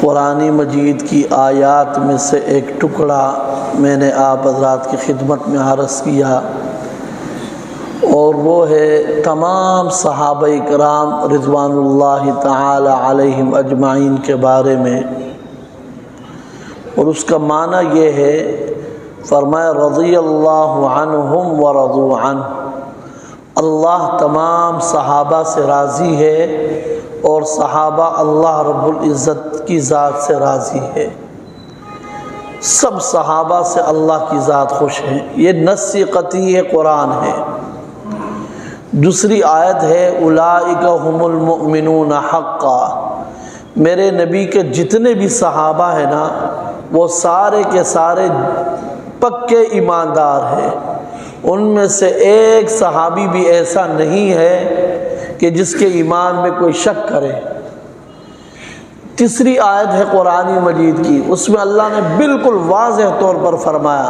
قرآن مجید کی آیات میں سے ایک ٹکڑا میں نے آپ حضرات کی خدمت میں عرض کیا، اور وہ ہے تمام صحابہ کرام رضوان اللہ تعالی علیہم اجمعین کے بارے میں، اور اس کا معنی یہ ہے، فرمایا رضی اللہ عنہم ورضوا عنہ، اللہ تمام صحابہ سے راضی ہے اور صحابہ اللہ رب العزت کی ذات سے راضی ہے، سب صحابہ سے اللہ کی ذات خوش ہیں۔ یہ نص قطعی قرآن ہے۔ دوسری آیت ہے اولئک هم المؤمنون حقا، میرے نبی کے جتنے بھی صحابہ ہیں نا وہ سارے کے سارے پکے ایماندار ہیں، ان میں سے ایک صحابی بھی ایسا نہیں ہے کہ جس کے ایمان میں کوئی شک کرے۔ تیسری آیت ہے قرآن مجید کی، اس میں اللہ نے بالکل واضح طور پر فرمایا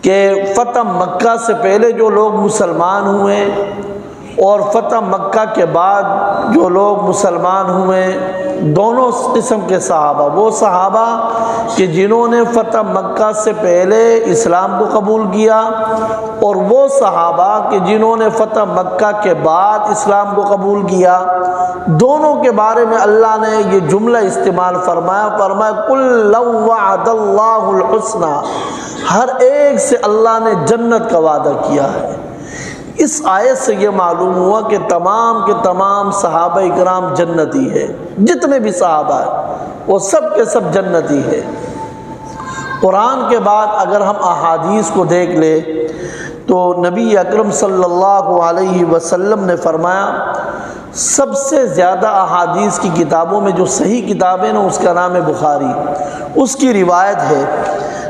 کہ فتح مکہ سے پہلے جو لوگ مسلمان ہوئے اور فتح مکہ کے بعد جو لوگ مسلمان ہوئے، دونوں قسم کے صحابہ، وہ صحابہ کہ جنہوں نے فتح مکہ سے پہلے اسلام کو قبول کیا، اور وہ صحابہ کہ جنہوں نے فتح مکہ کے بعد اسلام کو قبول کیا، دونوں کے بارے میں اللہ نے یہ جملہ استعمال فرمایا قل لو وعد اللہ الحسنى، ہر ایک سے اللہ نے جنت کا وعدہ کیا ہے۔ اس آیت سے یہ معلوم ہوا کہ تمام کے تمام صحابہ اکرام جنتی ہے، جتنے بھی صحابہ ہیں وہ سب کے سب جنتی ہے۔ قرآن کے بعد اگر ہم احادیث کو دیکھ لیں تو نبی اکرم صلی اللہ علیہ وسلم نے فرمایا سب سے زیادہ احادیث کی کتابوں میں جو صحیح کتابیں نا اس کا نام ہے بخاری۔ اس کی روایت ہے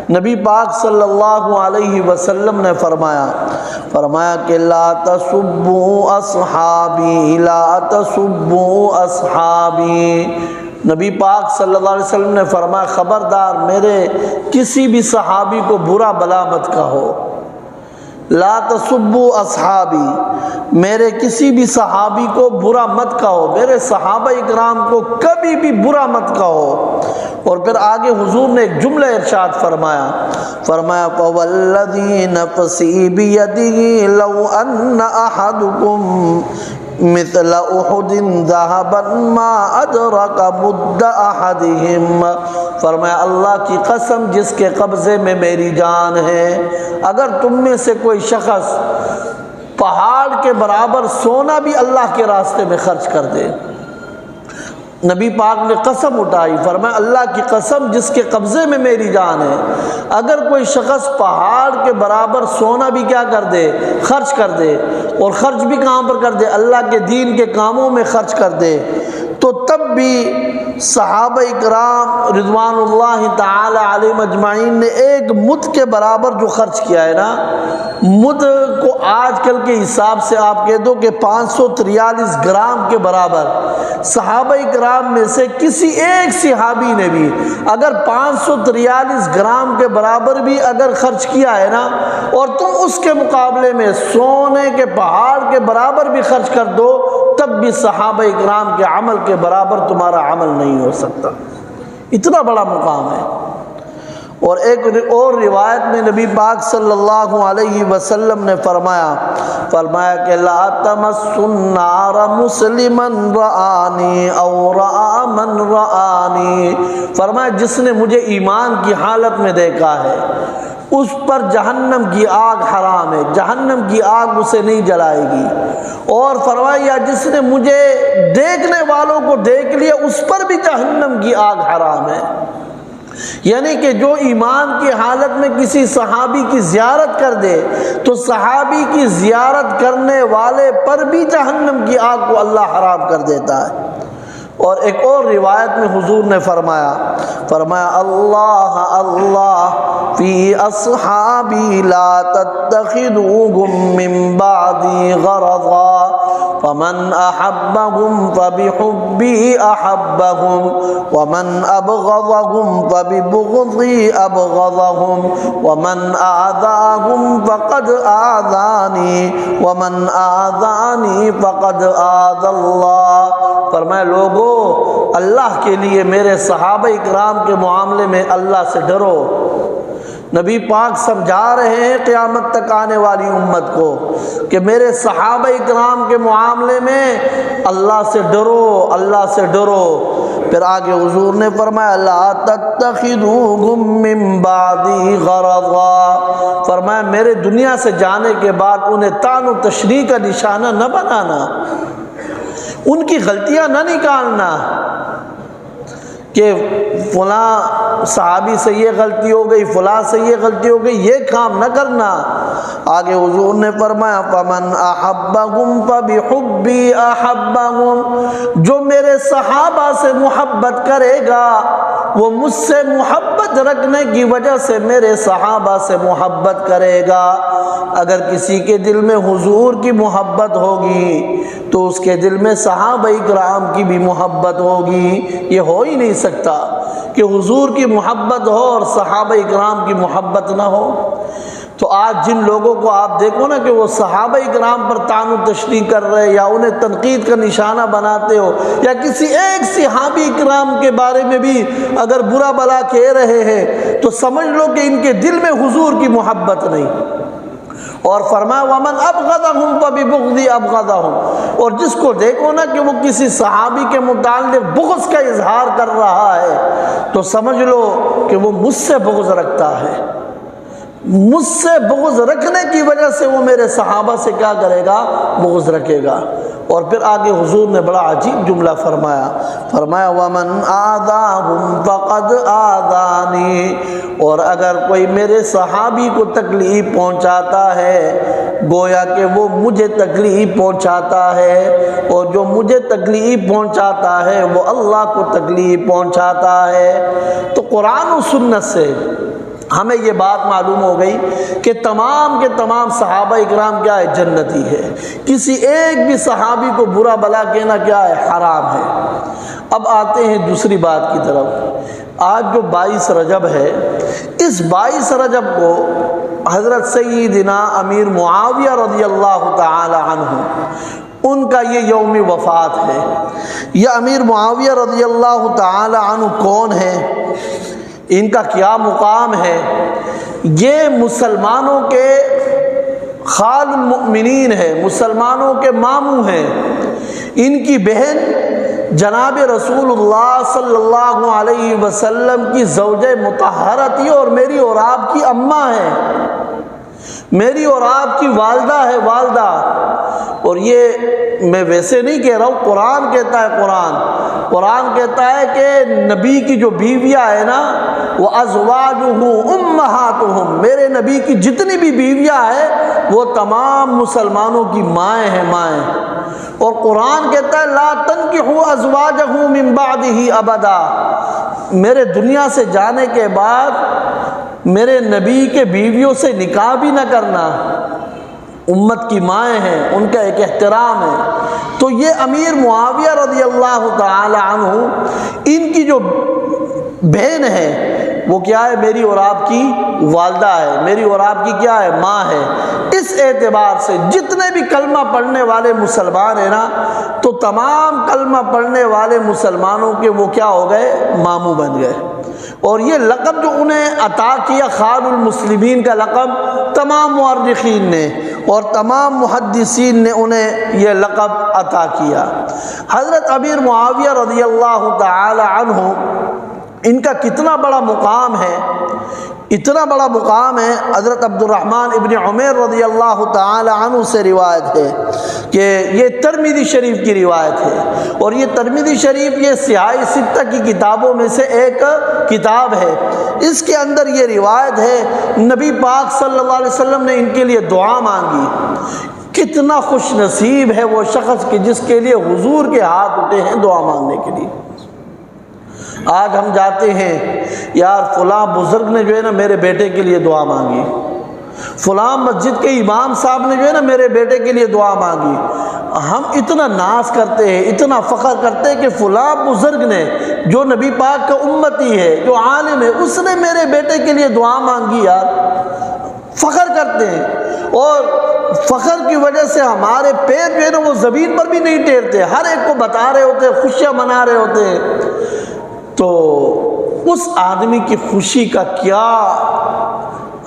نبی پاک صلی اللہ علیہ وسلم نے فرمایا کہ لا تسبوا اصحابی لا تسبوا اصحابی، نبی پاک صلی اللہ علیہ وسلم نے فرمایا خبردار میرے کسی بھی صحابی کو برا بلا مت کہو، لا تسبوا اصحابی، میرے کسی بھی صحابی کو برا مت کہو، میرے صحابہ اکرام کو کبھی بھی برا مت کہو۔ اور پھر آگے حضور نے ایک جملہ ارشاد فرمایا فوالذی نفسی بیدہ لو ان احدکم مثل احد ذهبا ما ادرک مد احدہم، فرمایا اللہ کی قسم جس کے قبضے میں میری جان ہے، اگر تم میں سے کوئی شخص پہاڑ کے برابر سونا بھی اللہ کے راستے میں خرچ کر دے، نبی پاک نے قسم اٹھائی، فرمایا اللہ کی قسم جس کے قبضے میں میری جان ہے، اگر کوئی شخص پہاڑ کے برابر سونا بھی کیا کر دے، خرچ کر دے، اور خرچ بھی کہاں پر کر دے، اللہ کے دین کے کاموں میں خرچ کر دے، تو تب بھی صحابہ اکرام رضوان اللہ تعالی علیہم اجمعین نے ایک مد کے برابر جو خرچ کیا ہے نا، مد کو آج کل کے حساب سے آپ کہہ دو کہ 543 گرام کے برابر، صحابہ اکرام میں سے کسی ایک صحابی نے بھی اگر 543 گرام کے برابر بھی اگر خرچ کیا ہے نا، اور تم اس کے مقابلے میں سونے کے پہاڑ کے برابر بھی خرچ کر دو، تب بھی صحابہ اکرام کے عمل کے برابر تمہارا عمل نہیں ہو سکتا، اتنا بڑا مقام ہے۔ اور ایک اور روایت میں نبی پاک صلی اللہ علیہ وسلم نے فرمایا کہ لا تمس النار مسلما رآنی او رآ من رآنی، فرمایا جس نے مجھے ایمان کی حالت میں دیکھا ہے اس پر جہنم کی آگ حرام ہے، جہنم کی آگ اسے نہیں جلائے گی، اور فرمایا جس نے مجھے دیکھنے والوں کو دیکھ لیا اس پر بھی جہنم کی آگ حرام ہے۔ یعنی کہ جو ایمان کی حالت میں کسی صحابی کی زیارت کر دے تو صحابی کی زیارت کرنے والے پر بھی جہنم کی آگ کو اللہ حرام کر دیتا ہے۔ اور ایک اور روایت میں حضور نے فرمایا اللہ اللہ فی اصحابی لا تتخذوهم من بعدی غرضا فمن احبهم فبحبی احبهم ومن ابغضهم فببغضی ابغضهم ومن آذاهم فقد آذانی ومن آذانی فقد آذى اللہ فرمایا لوگو اللہ کے لیے میرے صحابہ اکرام کے معاملے میں اللہ سے ڈرو۔ نبی پاک سمجھا رہے ہیں قیامت تک آنے والی امت کو کہ میرے صحابہ اکرام کے معاملے میں اللہ سے ڈرو، اللہ سے ڈرو۔ پھر آگے حضور نے فرمایا لا تتخذوهم من بعدی غرضا، فرمایا میرے دنیا سے جانے کے بعد انہیں طعن و تشریح کا نشانہ نہ بنانا، ان کی غلطیاں نہ نکالنا کہ فلاں صحابی سے یہ غلطی ہو گئی، فلاں سے یہ غلطی ہو گئی، یہ کام نہ کرنا۔ آگے حضور نے فرمایا فمن احبهم فبحبی احبهم، جو میرے صحابہ سے محبت کرے گا وہ مجھ سے محبت رکھنے کی وجہ سے میرے صحابہ سے محبت کرے گا۔ اگر کسی کے دل میں حضور کی محبت ہوگی تو اس کے دل میں صحابہ اکرام کی بھی محبت ہوگی۔ یہ ہو ہی نہیں سکتا کہ حضور کی محبت ہو اور صحابہ اکرام کی محبت نہ ہو۔ تو آج جن لوگوں کو آپ دیکھو نا کہ وہ صحابہ اکرام پر طعن و تشریح کر رہے یا انہیں تنقید کا نشانہ بناتے ہو، یا کسی ایک صحابی اکرام کے بارے میں بھی اگر برا بھلا کہہ رہے ہیں تو سمجھ لو کہ ان کے دل میں حضور کی محبت نہیں۔ اور فرمایا ومن ابغضهم فببغضی ابغضهم، اور جس کو دیکھو نا کہ وہ کسی صحابی کے متعلق بغض کا اظہار کر رہا ہے تو سمجھ لو کہ وہ مجھ سے بغض رکھتا ہے، مجھ سے بغض رکھنے کی وجہ سے وہ میرے صحابہ سے کیا کرے گا؟ بغض رکھے گا۔ اور پھر آگے حضور نے بڑا عجیب جملہ فرمایا، فرمایا وَمَنْ آذَاهُمْ فَقَدْ آذَانِي، اور اگر کوئی میرے صحابی کو تکلیف پہنچاتا ہے گویا کہ وہ مجھے تکلیف پہنچاتا ہے، اور جو مجھے تکلیف پہنچاتا ہے وہ اللہ کو تکلیف پہنچاتا ہے۔ تو قرآن و سنت سے ہمیں یہ بات معلوم ہو گئی کہ تمام کے تمام صحابہ اکرام کیا ہے؟ جنتی ہے۔ کسی ایک بھی صحابی کو برا بلا کہنا کیا ہے؟ حرام ہے۔ اب آتے ہیں دوسری بات کی طرف۔ آج جو 22 رجب ہے، اس 22 رجب کو حضرت سیدنا امیر معاویہ رضی اللہ تعالی عنہ ان کا یہ یوم وفات ہے۔ یہ امیر معاویہ رضی اللہ تعالی عنہ کون ہے؟ ان کا کیا مقام ہے؟ یہ مسلمانوں کے خال المؤمنین ہے، مسلمانوں کے ماموں ہیں۔ ان کی بہن جناب رسول اللہ صلی اللہ علیہ وسلم کی زوجہ مطہرہ تھی اور میری اور آپ کی اماں ہے، میری اور آپ کی والدہ ہے، والدہ۔ اور یہ میں ویسے نہیں کہہ رہا ہوں، قرآن کہتا ہے، قرآن کہتا ہے کہ نبی کی جو بیویاں ہیں نا وہ ازواجہ امہاتہم، میرے نبی کی جتنی بھی بیویاں ہیں وہ تمام مسلمانوں کی مائیں ہیں، مائیں۔ اور قرآن کہتا ہے لا تنکحوا ازواجہ من بعدہ ابدا، میرے دنیا سے جانے کے بعد میرے نبی کے بیویوں سے نکاح بھی نہ کرنا، امت کی مائیں ہیں، ان کا ایک احترام ہے۔ تو یہ امیر معاویہ رضی اللہ تعالی عنہ ان کی جو بہن ہے وہ کیا ہے؟ میری اور آپ کی والدہ ہے، میری اور آپ کی کیا ہے؟ ماں ہے۔ اس اعتبار سے جتنے بھی کلمہ پڑھنے والے مسلمان ہیں نا تو تمام کلمہ پڑھنے والے مسلمانوں کے وہ کیا ہو گئے؟ ماموں بن گئے۔ اور یہ لقب جو انہیں عطا کیا خال المسلمین کا لقب، تمام مورخین نے اور تمام محدثین نے انہیں یہ لقب عطا کیا۔ حضرت امیر معاویہ رضی اللہ تعالی عنہ ان کا کتنا بڑا مقام ہے، اتنا بڑا مقام ہے۔ حضرت عبد الرحمن ابن عمیر رضی اللہ تعالی عنہ سے روایت ہے کہ یہ ترمذی شریف کی روایت ہے، اور یہ ترمذی شریف یہ سیاہ ستہ کی کتابوں میں سے ایک کتاب ہے۔ اس کے اندر یہ روایت ہے نبی پاک صلی اللہ علیہ وسلم نے ان کے لیے دعا مانگی۔ کتنا خوش نصیب ہے وہ شخص کہ جس کے لیے حضور کے ہاتھ اٹھے ہیں دعا مانگنے کے لیے۔ آج ہم جاتے ہیں یار فلاں بزرگ نے جو ہے نا میرے بیٹے کے لیے دعا مانگی، فلاں مسجد کے امام صاحب نے جو ہے نا میرے بیٹے کے لیے دعا مانگی۔ ہم اتنا ناز کرتے ہیں، اتنا فخر کرتے ہیں کہ فلاں بزرگ نے جو نبی پاک کا امتی ہے، جو عالم ہے، اس نے میرے بیٹے کے لیے دعا مانگی۔ یار فخر کرتے ہیں، اور فخر کی وجہ سے ہمارے پیر جو ہے نا وہ زمین پر بھی نہیں ٹیرتے، ہر ایک کو بتا رہے ہوتے ہیں، خوشیاں منا رہے ہوتے ہیں۔ تو اس آدمی کی خوشی کا کیا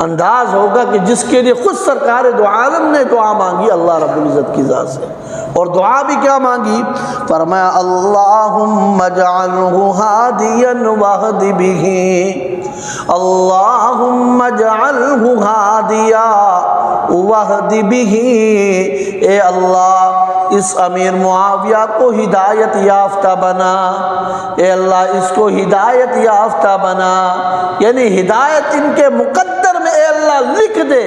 انداز ہوگا کہ جس کے لیے خود سرکار دو عالم نے دعا مانگی اللہ رب العزت کی ذات سے، اور دعا بھی کیا مانگی؟ فرمایا اللہم اجعلہ ہادیا واہد بہ، اللہم اجعلہ ہادیا واہد بہ، اے اللہ اس امیر معاویہ کو ہدایت یافتہ بنا، اے اللہ اس کو ہدایت یافتہ بنا، یعنی ہدایت ان کے مقدر میں اے اللہ لکھ دے۔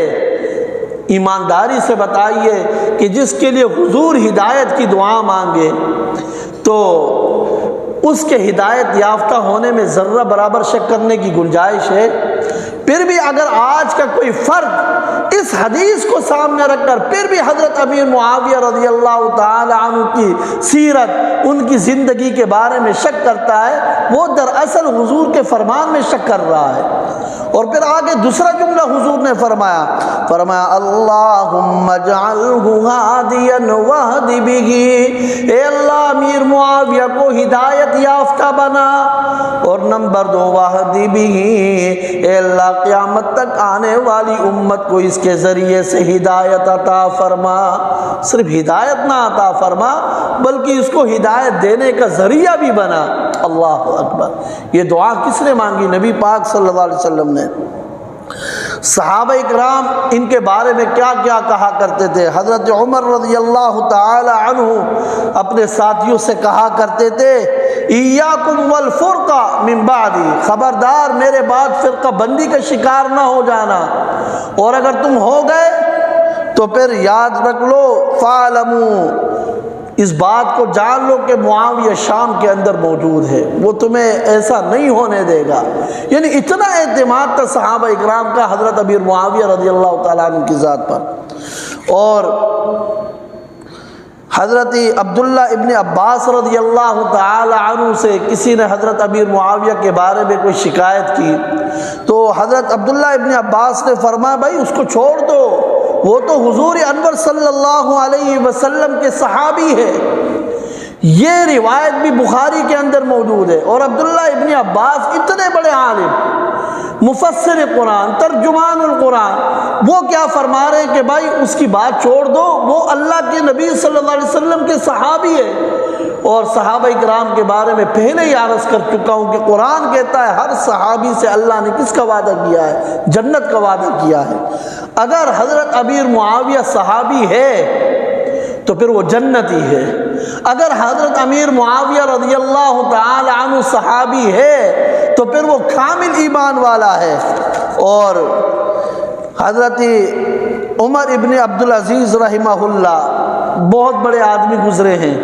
ایمانداری سے بتائیے کہ جس کے لیے حضور ہدایت کی دعا مانگے تو اس کے ہدایت یافتہ ہونے میں ذرہ برابر شک کرنے کی گنجائش ہے؟ پھر بھی اگر آج کا کوئی فرد اس حدیث کو سامنے رکھ کر پھر بھی حضرت امیر معاویہ رضی اللہ تعالی عنہ کی سیرت، ان کی زندگی کے بارے میں شک کرتا ہے، وہ دراصل حضور کے فرمان میں شک کر رہا ہے۔ اور پھر آگے دوسرا جملہ حضور نے فرمایا اللہم اجعلہ ہادیا واہد بہ، اے اللہ امیر معاویہ کو ہدایت یافتہ بنا، اور نمبر 2 واہد بہ، اے اللہ قیامت تک آنے والی امت کو اس کے ذریعے سے ہدایت عطا فرما، صرف ہدایت نہ عطا فرما بلکہ اس کو ہدایت دینے کا ذریعہ بھی بنا۔ اللہ اکبر! یہ دعا کس نے مانگی؟ نبی پاک صلی اللہ علیہ وسلم نے۔ صحابہ اکرام ان کے بارے میں کیا کیا کہا کرتے تھے؟ حضرت عمر رضی اللہ تعالی عنہ اپنے ساتھیوں سے کہا کرتے تھے ایاکم والفرقہ من بعدی، خبردار میرے بعد فرقہ بندی کا شکار نہ ہو جانا، اور اگر تم ہو گئے تو پھر یاد رکھ لو فَاعْلَمُوا، اس بات کو جان لو کہ معاویہ شام کے اندر موجود ہے، وہ تمہیں ایسا نہیں ہونے دے گا۔ یعنی اتنا اعتماد تھا صحابہ اکرام کا حضرت امیر معاویہ رضی اللہ تعالیٰ عنہ کی ذات پر۔ اور حضرت عبداللہ ابن عباس رضی اللہ تعالی عنہ سے کسی نے حضرت امیر معاویہ کے بارے میں کوئی شکایت کی تو حضرت عبداللہ ابن عباس نے فرمایا بھائی اس کو چھوڑ دو، وہ تو حضور انور صلی اللہ علیہ وسلم کے صحابی ہے۔ یہ روایت بھی بخاری کے اندر موجود ہے۔ اور عبداللہ ابن عباس اتنے بڑے عالم، مفسر قرآن، ترجمان القرآن، وہ کیا فرما رہے ہیں کہ بھائی اس کی بات چھوڑ دو، وہ اللہ کے نبی صلی اللہ علیہ وسلم کے صحابی ہے۔ اور صحابہ اکرام کے بارے میں پہلے ہی عرض کر چکا ہوں کہ قرآن کہتا ہے ہر صحابی سے اللہ نے کس کا وعدہ کیا ہے؟ جنت کا وعدہ کیا ہے۔ اگر حضرت امیر معاویہ صحابی ہے تو پھر وہ جنتی ہے، اگر حضرت امیر معاویہ رضی اللہ تعالی عنہ صحابی ہے تو پھر وہ کامل ایمان والا ہے۔ اور حضرت عمر ابن عبدالعزیز رحمہ اللہ بہت بڑے آدمی گزرے ہیں،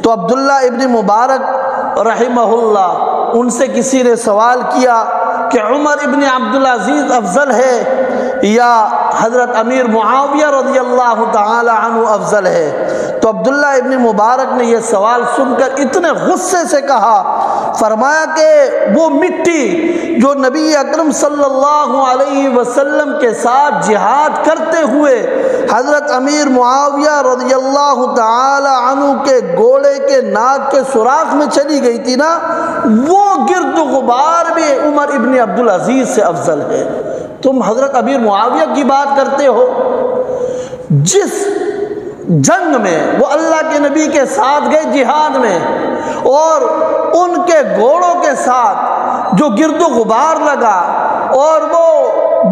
تو عبداللہ ابن مبارک رحمہ اللہ ان سے کسی نے سوال کیا کہ عمر ابن عبدالعزیز افضل ہے یا حضرت امیر معاویہ رضی اللہ تعالی عنہ افضل ہے؟ تو عبداللہ ابن مبارک نے یہ سوال سن کر اتنے غصے سے کہا، فرمایا کہ وہ مٹی جو نبی اکرم صلی اللہ علیہ وسلم کے ساتھ جہاد کرتے ہوئے حضرت امیر معاویہ رضی اللہ تعالی عنہ کے گھوڑے کے ناک کے سوراخ میں چلی گئی تھی نا، وہ گرد و غبار بھی عمر ابن عبدالعزیز سے افضل ہے۔ تم حضرت امیر معاویہ کی بات کرتے ہو، جس جنگ میں وہ اللہ کے نبی کے ساتھ گئے جہاد میں، اور ان کے گھوڑوں کے ساتھ جو گرد و غبار لگا اور وہ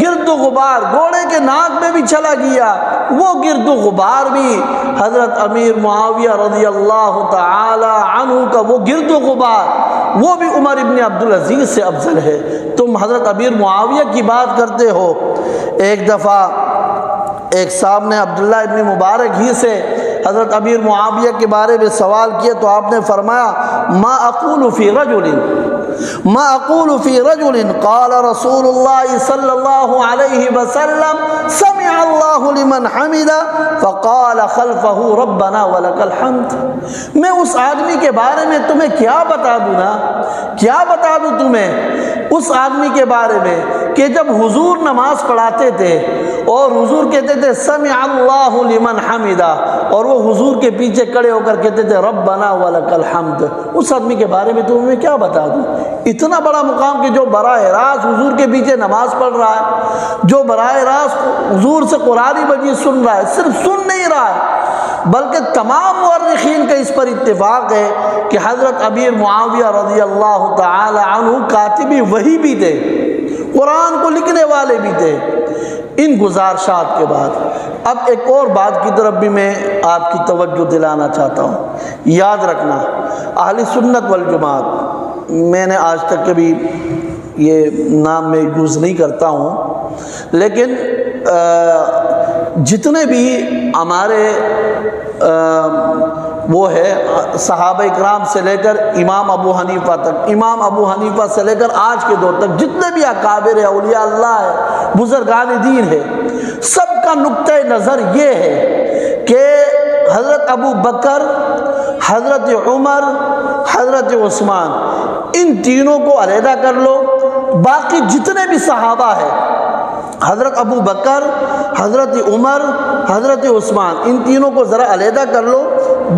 گرد و غبار گھوڑے کے ناک میں بھی چلا گیا، وہ گرد و غبار بھی حضرت امیر معاویہ رضی اللہ تعالی عنہ کا وہ گرد و غبار وہ بھی عمر ابن عبدالعزیز سے افضل ہے۔ تم حضرت امیر معاویہ کی بات کرتے ہو۔ ایک دفعہ ایک صاحب نے عبداللہ ابن مبارک ہی سے حضرت امیر معاویہ کے بارے میں سوال کیا تو آپ نے فرمایا ما اقول فی رجل، ما اقول فی رجل قال رسول اللہ صلی اللہ علیہ وسلم سمع اللہ لمن حمد فقال خلفہ ربنا ولک الحمد. میں اس آدمی کے بارے میں تمہیں کیا بتا دوں نا، کیا بتا دوں تمہیں اس آدمی کے بارے میں کہ جب حضور نماز پڑھاتے تھے اور حضور کہتے تھے سمع اللہ لمن حمدہ، اور وہ حضور کے پیچھے کھڑے ہو کر کہتے تھے ربنا ولک الحمد، اس آدمی کے بارے میں تمہیں کیا بتا دوں؟ اتنا بڑا مقام کہ جو براہ راست حضور کے پیچھے نماز پڑھ رہا ہے، جو براہ راست حضور سے قرآن مجید سن رہا ہے، صرف سن نہیں رہا ہے بلکہ تمام مورخین کا اس پر اتفاق ہے کہ حضرت امیر معاویہ رضی اللہ تعالی عنہ کاتبی وحی بھی تھے، قرآن کو لکھنے والے بھی تھے. ان گزارشات کے بعد اب ایک اور بات کی طرف بھی میں آپ کی توجہ دلانا چاہتا ہوں. یاد رکھنا اہل سنت والجماعت، میں نے آج تک کبھی یہ نام میں یوز نہیں کرتا ہوں، لیکن جتنے بھی ہمارے وہ ہے صحابہ اکرام سے لے کر امام ابو حنیفہ تک، امام ابو حنیفہ سے لے کر آج کے دور تک جتنے بھی اکابر اولیاء اللہ ہے، بزرگان دین ہے، سب کا نقطہ نظر یہ ہے کہ حضرت ابو بکر، حضرت عمر، حضرت عثمان، ان تینوں کو علیحدہ کر لو. باقی جتنے بھی صحابہ ہیں، حضرت ابو بکر، حضرت عمر، حضرت عثمان، ان تینوں کو ذرا علیحدہ کر لو.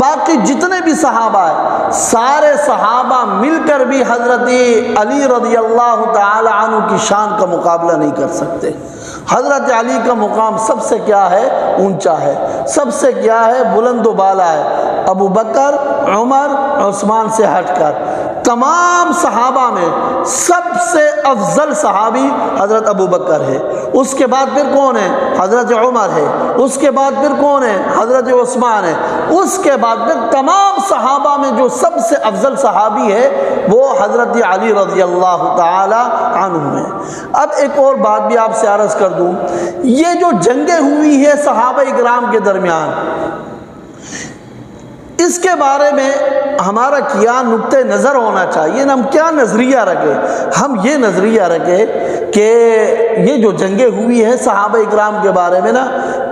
باقی جتنے بھی صحابہ ہیں، سارے صحابہ مل کر بھی حضرت علی رضی اللہ تعالی عنہ کی شان کا مقابلہ نہیں کر سکتے. حضرت علی کا مقام سب سے کیا ہے؟ اونچا ہے، سب سے کیا ہے؟ بلند و بالا ہے. ابو بکر، عمر، عثمان سے ہٹ کر تمام صحابہ میں سب سے افضل صحابی حضرت ابو بکر ہے. اس کے بعد پھر کون ہے؟ حضرت عمر ہے. اس کے بعد پھر کون ہے؟ حضرت عثمان ہے. اس کے بعد پھر تمام صحابہ میں جو سب سے افضل صحابی ہے وہ حضرت علی رضی اللہ تعالی عنہ ہے. اب ایک اور بات بھی آپ سے عرض کر دوں، یہ جو جنگیں ہوئی ہے صحابہ اکرام کے درمیان، اس کے بارے میں ہمارا کیا نقطہ نظر ہونا چاہیے، ہم کیا نظریہ رکھیں؟ ہم یہ نظریہ رکھیں کہ یہ جو جنگیں ہوئی ہیں صحابہ اکرام کے بارے میں نا،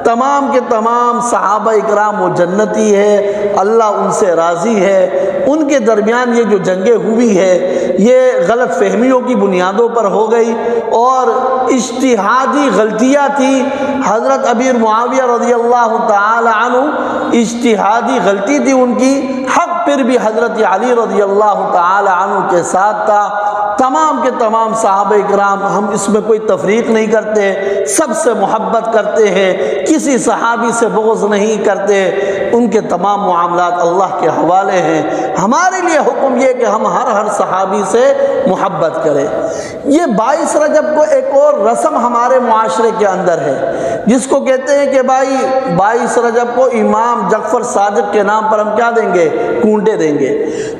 تمام کے تمام صحابہ اکرام وہ جنتی ہے، اللہ ان سے راضی ہے. ان کے درمیان یہ جو جنگیں ہوئی ہے یہ غلط فہمیوں کی بنیادوں پر ہو گئی اور اجتہادی غلطیاں تھی. حضرت امیر معاویہ رضی اللہ تعالی عنہ اجتہادی غلطی تھی ان کی، حق پھر بھی حضرت علی رضی اللہ تعالی عنہ کے ساتھ تھا. تمام کے تمام صحابہ اکرام، ہم اس میں کوئی تفریق نہیں کرتے، سب سے محبت کرتے ہیں، کسی صحابی سے بغض نہیں کرتے. ان کے تمام معاملات اللہ کے حوالے ہیں. ہمارے لیے حکم یہ کہ ہم ہر صحابی سے محبت کریں. یہ 22 رجب کو ایک اور رسم ہمارے معاشرے کے اندر ہے جس کو کہتے ہیں کہ بھائی 22 رجب کو امام جعفر صادق کے نام پر ہم کیا دیں گے؟ کونٹے دیں گے.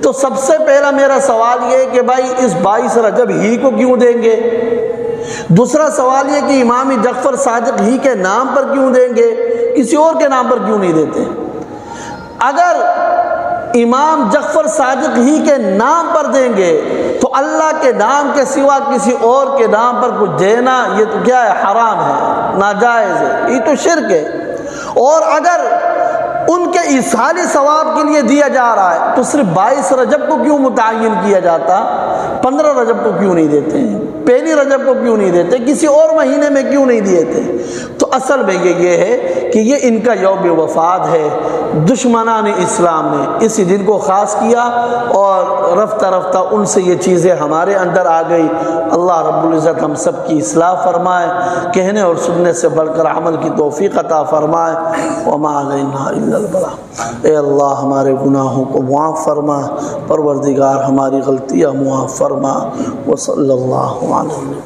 تو سب سے پہلا میرا سوال یہ ہے کہ بھائی اس 22 رجب ہی کو کیوں دیں گے؟ دوسرا سوال یہ کہ امام جعفر صادق ہی کے نام پر کیوں دیں گے؟ کسی اور کے نام پر کیوں نہیں دیتے؟ اگر امام جعفر صادق ہی کے نام پر دیں گے تو اللہ کے نام کے سوا کسی اور کے نام پر کچھ دینا یہ تو کیا ہے؟ حرام ہے، ناجائز ہے، یہ تو شرک ہے. اور اگر ان کے ایصال ثواب کے لیے دیا جا رہا ہے تو صرف 22 رجب کو کیوں متعین کیا جاتا؟ 15 رجب کو کیوں نہیں دیتے ہیں؟ پہلی رجب کو کیوں نہیں دیتے؟ کسی اور مہینے میں کیوں نہیں دیتے؟ تو اصل میں یہ ہے کہ یہ ان کا یوم وفات ہے. دشمنان اسلام نے اسی دن کو خاص کیا اور رفتہ رفتہ ان سے یہ چیزیں ہمارے اندر آ گئی. اللہ رب العزت ہم سب کی اصلاح فرمائے، کہنے اور سننے سے بڑھ کر عمل کی توفیق عطا فرمائے. وما علینا الا البلاغ. اے اللہ ہمارے گناہوں کو معاف فرما، پروردگار ہماری غلطیاں معاف فرما. وصلی اللہ علیہ وسلم.